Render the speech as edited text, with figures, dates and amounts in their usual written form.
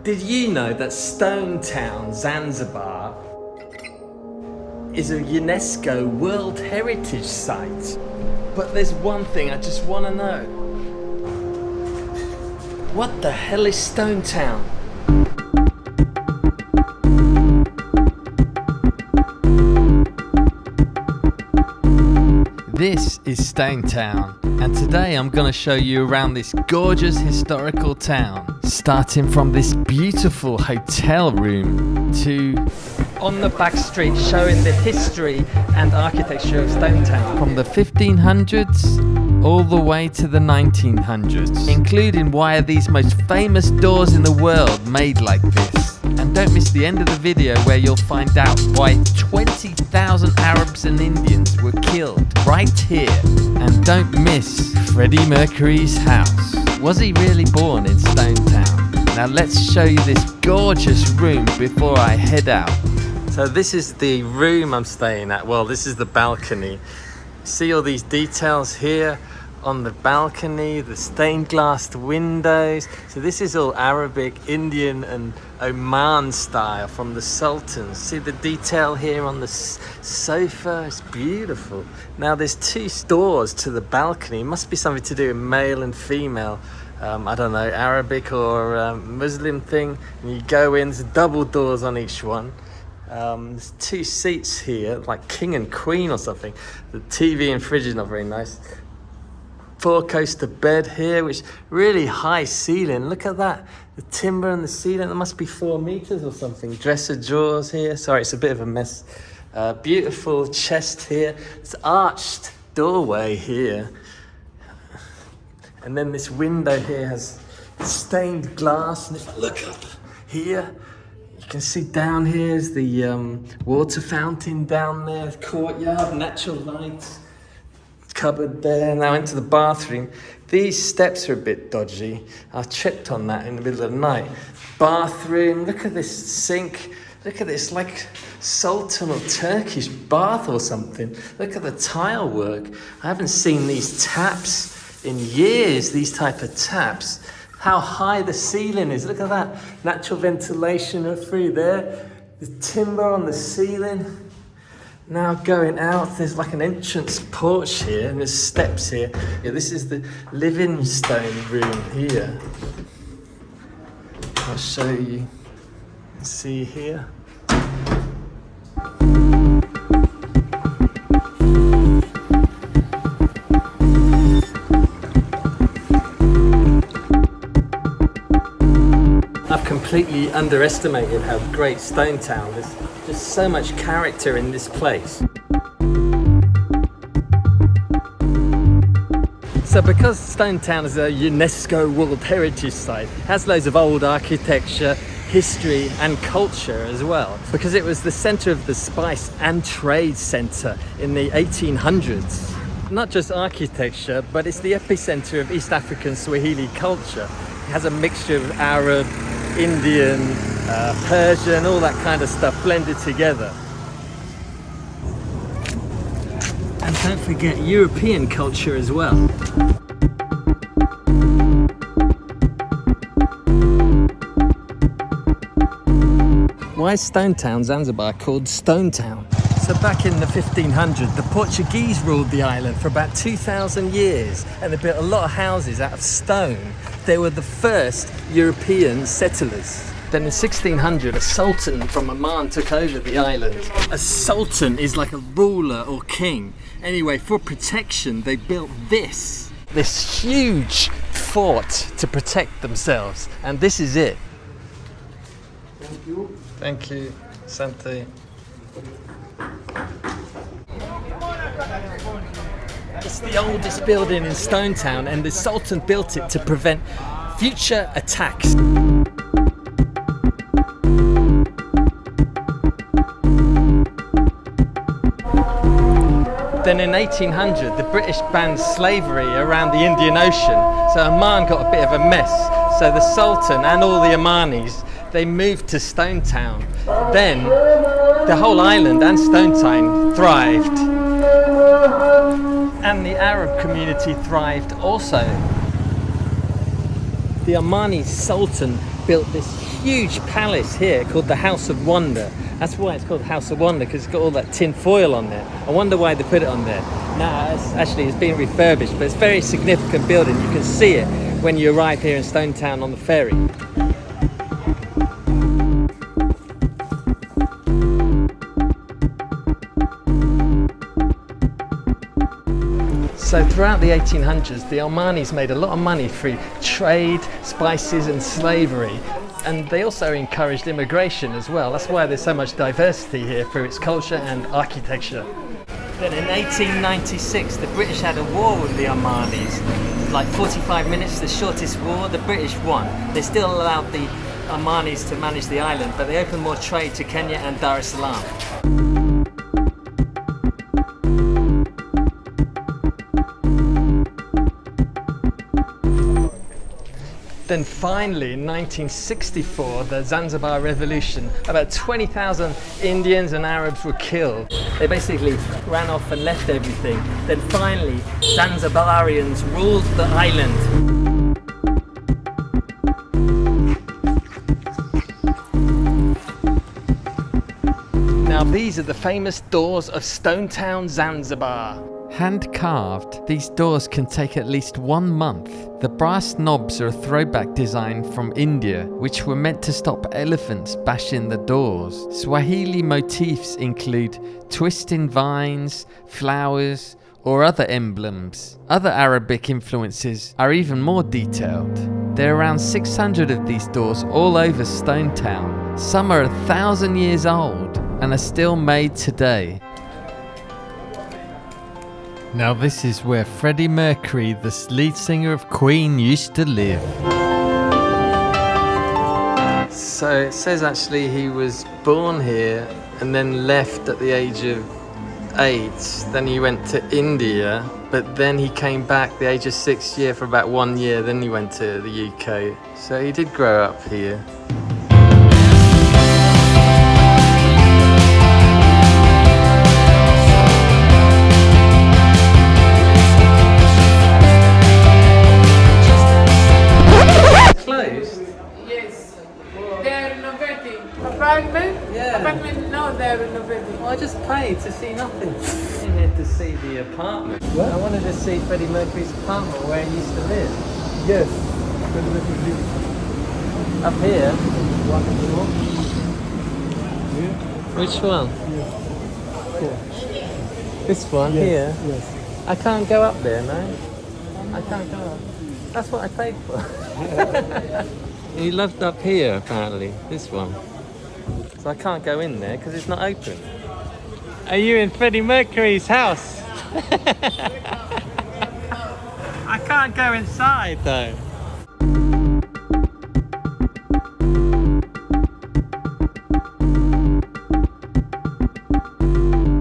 Did you know that Stone Town, Zanzibar, is a UNESCO World Heritage Site? But there's one thing I just want to know. What the hell is Stone Town? This is Stone Town, and today I'm going to show you around this gorgeous historical town, starting from this beautiful hotel room to on the back street, showing the history and architecture of Stone Town from the 1500s all the way to the 1900s, including why are these most famous doors in the world made like this. And don't miss the end of the video where you'll find out why 20,000 Arabs and Indians were killed right here. And don't miss Freddie Mercury's house. Was he really born in Stone Town? Now let's show you this gorgeous room before I head out. So this is the room I'm staying at. Well, this is the balcony. See all these details here on the balcony, the stained glass windows. So this is all Arabic, Indian and Oman style from the Sultans. See the detail here on the sofa, it's beautiful. Now there's two doors to the balcony. It must be something to do with male and female. I don't know, Arabic or Muslim thing. And you go in, there's double doors on each one. There's two seats here, like king and queen or something. The TV and fridge is not very nice. Four-coaster bed here, which really high ceiling. Look at that, the timber and the ceiling. It must be 4 meters or something. Dresser drawers here. Sorry, it's a bit of a mess. Beautiful chest here. It's arched doorway here. And then this window here has stained glass. And if I look up here, you can see down here is the water fountain down there, the courtyard, natural lights. Cupboard there. Now into the bathroom. These steps are a bit dodgy. I tripped on that in the middle of the night. Bathroom, look at this sink. Look at this, like Sultan or Turkish bath or something. Look at the tile work. I haven't seen these taps in years, these type of taps. How high the ceiling is. Look at that. Natural ventilation through there. The timber on the ceiling. Now going out, there's like an entrance porch here and there's steps here. Yeah, this is the Livingstone room here. I'll show you. See here. I've completely underestimated how great Stone Town is. There's so much character in this place. So because Stone Town is a UNESCO World Heritage Site, it has loads of old architecture, history and culture as well. Because it was the centre of the spice and trade centre in the 1800s. Not just architecture, but it's the epicentre of East African Swahili culture. It has a mixture of Arab, Indian, Persian, all that kind of stuff blended together. And don't forget European culture as well. Why is Stone Town, Zanzibar, called Stone Town? So back in the 1500s, the Portuguese ruled the island for about 2,000 years, and they built a lot of houses out of stone. They were the first European settlers. Then in 1600, a sultan from Oman took over the island. A sultan is like a ruler or king. Anyway, for protection, they built this huge fort to protect themselves. And this is it. Thank you. Thank you, Santi. It's the oldest building in Stone Town, and the Sultan built it to prevent future attacks. Then in 1800, the British banned slavery around the Indian Ocean, so Oman got a bit of a mess. So the Sultan and all the Omanis, they moved to Stone Town. Then the whole island and Stone Town thrived. And the Arab community thrived also. The Omani Sultan built this huge palace here called the House of Wonder. That's why it's called House of Wonder, because it's got all that tin foil on there. I wonder why they put it on there. Now, it's being refurbished, but it's a very significant building. You can see it when you arrive here in Stone Town on the ferry. So throughout the 1800s, the Omanis made a lot of money through trade, spices and slavery. And they also encouraged immigration as well. That's why there's so much diversity here through its culture and architecture. Then in 1896, the British had a war with the Omanis. Like 45 minutes, the shortest war, the British won. They still allowed the Omanis to manage the island, but they opened more trade to Kenya and Dar es Salaam. Then finally, in 1964, the Zanzibar Revolution, about 20,000 Indians and Arabs were killed. They basically ran off and left everything. Then finally, Zanzibarians ruled the island. Now these are the famous doors of Stone Town, Zanzibar. Hand carved, these doors can take at least 1 month. The brass knobs are a throwback design from India, which were meant to stop elephants bashing the doors. Swahili motifs include twisting vines, flowers, or other emblems. Other Arabic influences are even more detailed. There are around 600 of these doors all over Stone Town. Some are 1,000 years old and are still made today. Now this is where Freddie Mercury, the lead singer of Queen, used to live. So it says actually he was born here and then left at the age of 8. Then he went to India, but then he came back the age of 6 year for about 1 year. Then he went to the UK. So he did grow up here. Apartment? Yeah. Apartment, no, they're renovating. Well, I just paid to see nothing. I came here to see the apartment. What? I wanted to see Freddie Mercury's apartment where he used to live. Yes. Freddie Mercury lives Up here. one floor. Here. Which one? Here. This one Yes. here. Yes. I can't go up there, no. I can't go up. That's what I paid for. He lived up here, apparently. This one. So I can't go in there because it's not open. Are you in Freddie Mercury's house? I can't go inside though.